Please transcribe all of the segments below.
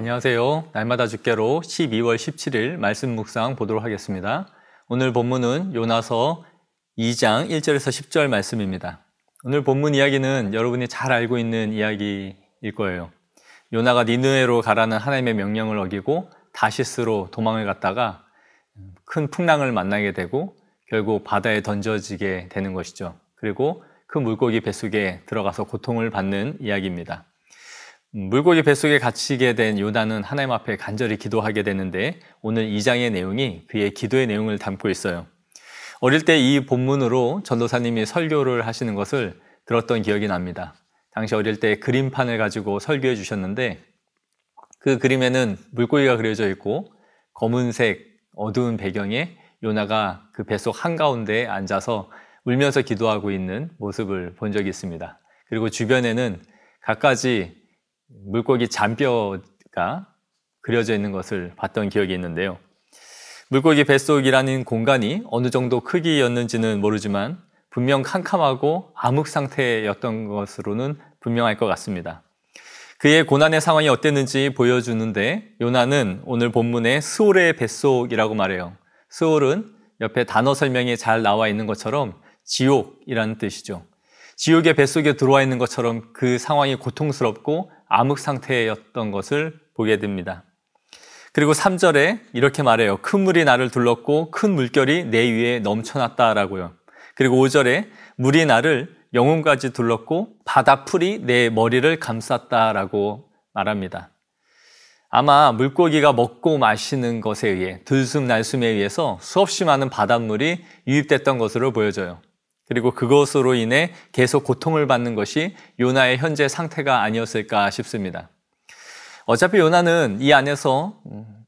안녕하세요. 날마다 주께로 12월 17일 말씀 묵상 보도록 하겠습니다. 오늘 본문은 요나서 2장 1절에서 10절 말씀입니다. 오늘 본문 이야기는 여러분이 잘 알고 있는 이야기일 거예요. 요나가 니느웨로 가라는 하나님의 명령을 어기고 다시스로 도망을 갔다가 큰 풍랑을 만나게 되고 결국 바다에 던져지게 되는 것이죠. 그리고 그 물고기 뱃속에 들어가서 고통을 받는 이야기입니다. 물고기 뱃속에 갇히게 된 요나는 하나님 앞에 간절히 기도하게 되는데 오늘 2장의 내용이 그의 기도의 내용을 담고 있어요. 어릴 때 이 본문으로 전도사님이 설교를 하시는 것을 들었던 기억이 납니다. 당시 어릴 때 그림판을 가지고 설교해 주셨는데 그 그림에는 물고기가 그려져 있고 검은색 어두운 배경에 요나가 그 뱃속 한가운데에 앉아서 울면서 기도하고 있는 모습을 본 적이 있습니다. 그리고 주변에는 갖가지 물고기 잔뼈가 그려져 있는 것을 봤던 기억이 있는데요. 물고기 뱃속이라는 공간이 어느 정도 크기였는지는 모르지만 분명 캄캄하고 암흑 상태였던 것으로는 분명할 것 같습니다. 그의 고난의 상황이 어땠는지 보여주는데 요나는 오늘 본문에 스올의 뱃속이라고 말해요. 스올은 옆에 단어 설명이 잘 나와 있는 것처럼 지옥이라는 뜻이죠. 지옥의 뱃속에 들어와 있는 것처럼 그 상황이 고통스럽고 암흑 상태였던 것을 보게 됩니다. 그리고 3절에 이렇게 말해요. 큰 물이 나를 둘렀고 큰 물결이 내 위에 넘쳐났다라고요. 그리고 5절에 물이 나를 영혼까지 둘렀고 바다 풀이 내 머리를 감쌌다라고 말합니다. 아마 물고기가 먹고 마시는 것에 의해 들숨날숨에 의해서 수없이 많은 바닷물이 유입됐던 것으로 보여져요. 그리고 그것으로 인해 계속 고통을 받는 것이 요나의 현재 상태가 아니었을까 싶습니다. 어차피 요나는 이 안에서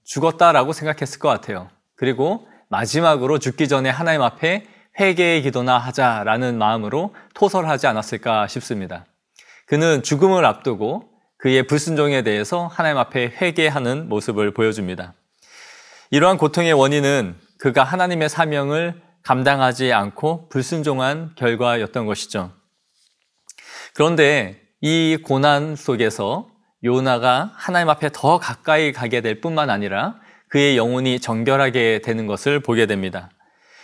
죽었다라고 생각했을 것 같아요. 그리고 마지막으로 죽기 전에 하나님 앞에 회개의 기도나 하자라는 마음으로 토설하지 않았을까 싶습니다. 그는 죽음을 앞두고 그의 불순종에 대해서 하나님 앞에 회개하는 모습을 보여줍니다. 이러한 고통의 원인은 그가 하나님의 사명을 감당하지 않고 불순종한 결과였던 것이죠. 그런데 이 고난 속에서 요나가 하나님 앞에 더 가까이 가게 될 뿐만 아니라 그의 영혼이 정결하게 되는 것을 보게 됩니다.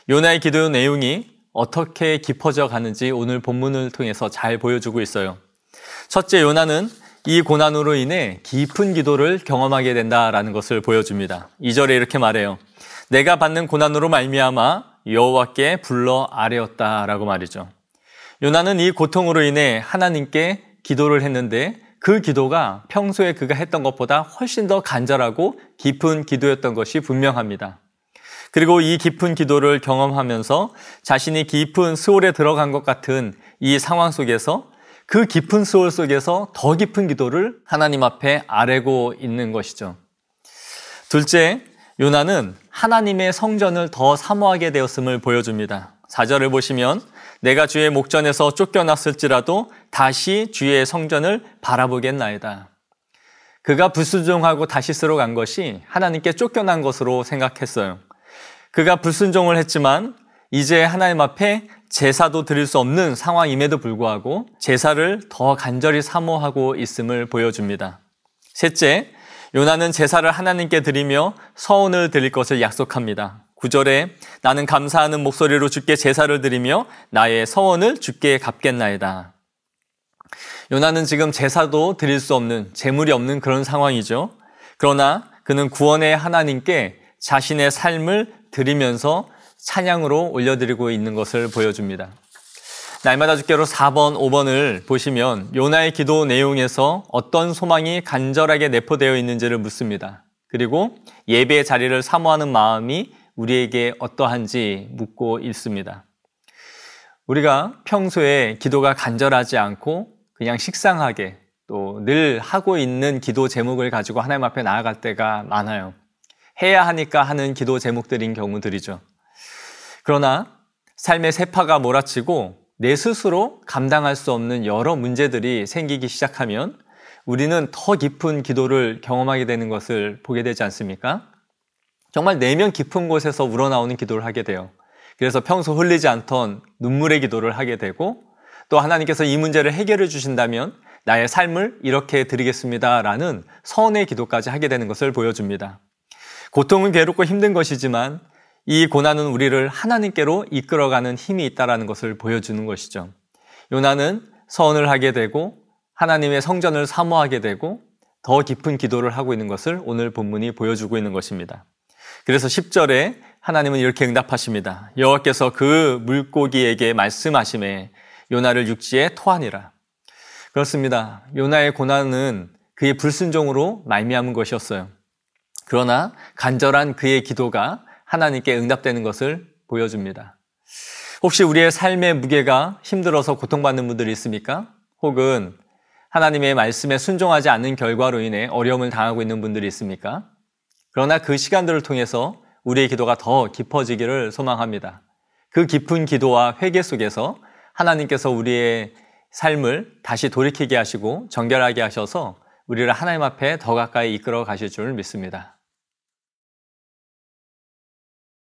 요나의 기도 내용이 어떻게 깊어져 가는지 오늘 본문을 통해서 잘 보여주고 있어요. 첫째, 요나는 이 고난으로 인해 깊은 기도를 경험하게 된다라는 것을 보여줍니다. 2절에 이렇게 말해요. 내가 받는 고난으로 말미암아 여호와께 불러 아뢰었다라고 말이죠. 요나는 이 고통으로 인해 하나님께 기도를 했는데 그 기도가 평소에 그가 했던 것보다 훨씬 더 간절하고 깊은 기도였던 것이 분명합니다. 그리고 이 깊은 기도를 경험하면서 자신이 깊은 스올에 들어간 것 같은 이 상황 속에서 그 깊은 스올 속에서 더 깊은 기도를 하나님 앞에 아뢰고 있는 것이죠. 둘째, 요나는 하나님의 성전을 더 사모하게 되었음을 보여줍니다. 4절을 보시면 내가 주의 목전에서 쫓겨났을지라도 다시 주의 성전을 바라보겠나이다. 그가 불순종하고 다시스로 간 것이 하나님께 쫓겨난 것으로 생각했어요. 그가 불순종을 했지만 이제 하나님 앞에 제사도 드릴 수 없는 상황임에도 불구하고 제사를 더 간절히 사모하고 있음을 보여줍니다. 셋째, 요나는 제사를 하나님께 드리며 서원을 드릴 것을 약속합니다. 9절에 나는 감사하는 목소리로 주께 제사를 드리며 나의 서원을 주께 갚겠나이다. 요나는 지금 제사도 드릴 수 없는, 재물이 없는 그런 상황이죠. 그러나 그는 구원의 하나님께 자신의 삶을 드리면서 찬양으로 올려드리고 있는 것을 보여줍니다. 날마다 주께로 4번, 5번을 보시면 요나의 기도 내용에서 어떤 소망이 간절하게 내포되어 있는지를 묻습니다. 그리고 예배의 자리를 사모하는 마음이 우리에게 어떠한지 묻고 있습니다. 우리가 평소에 기도가 간절하지 않고 그냥 식상하게 또 늘 하고 있는 기도 제목을 가지고 하나님 앞에 나아갈 때가 많아요. 해야 하니까 하는 기도 제목들인 경우들이죠. 그러나 삶의 세파가 몰아치고 내 스스로 감당할 수 없는 여러 문제들이 생기기 시작하면 우리는 더 깊은 기도를 경험하게 되는 것을 보게 되지 않습니까? 정말 내면 깊은 곳에서 우러나오는 기도를 하게 돼요. 그래서 평소 흘리지 않던 눈물의 기도를 하게 되고 또 하나님께서 이 문제를 해결해 주신다면 나의 삶을 이렇게 드리겠습니다라는 선의 기도까지 하게 되는 것을 보여줍니다. 고통은 괴롭고 힘든 것이지만 이 고난은 우리를 하나님께로 이끌어가는 힘이 있다는 것을 보여주는 것이죠. 요나는 서원을 하게 되고 하나님의 성전을 사모하게 되고 더 깊은 기도를 하고 있는 것을 오늘 본문이 보여주고 있는 것입니다. 그래서 10절에 하나님은 이렇게 응답하십니다. 여호와께서 그 물고기에게 말씀하시매 요나를 육지에 토하니라. 그렇습니다. 요나의 고난은 그의 불순종으로 말미암은 것이었어요. 그러나 간절한 그의 기도가 하나님께 응답되는 것을 보여줍니다. 혹시 우리의 삶의 무게가 힘들어서 고통받는 분들이 있습니까? 혹은 하나님의 말씀에 순종하지 않는 결과로 인해 어려움을 당하고 있는 분들이 있습니까? 그러나 그 시간들을 통해서 우리의 기도가 더 깊어지기를 소망합니다. 그 깊은 기도와 회개 속에서 하나님께서 우리의 삶을 다시 돌이키게 하시고 정결하게 하셔서 우리를 하나님 앞에 더 가까이 이끌어 가실 줄 믿습니다.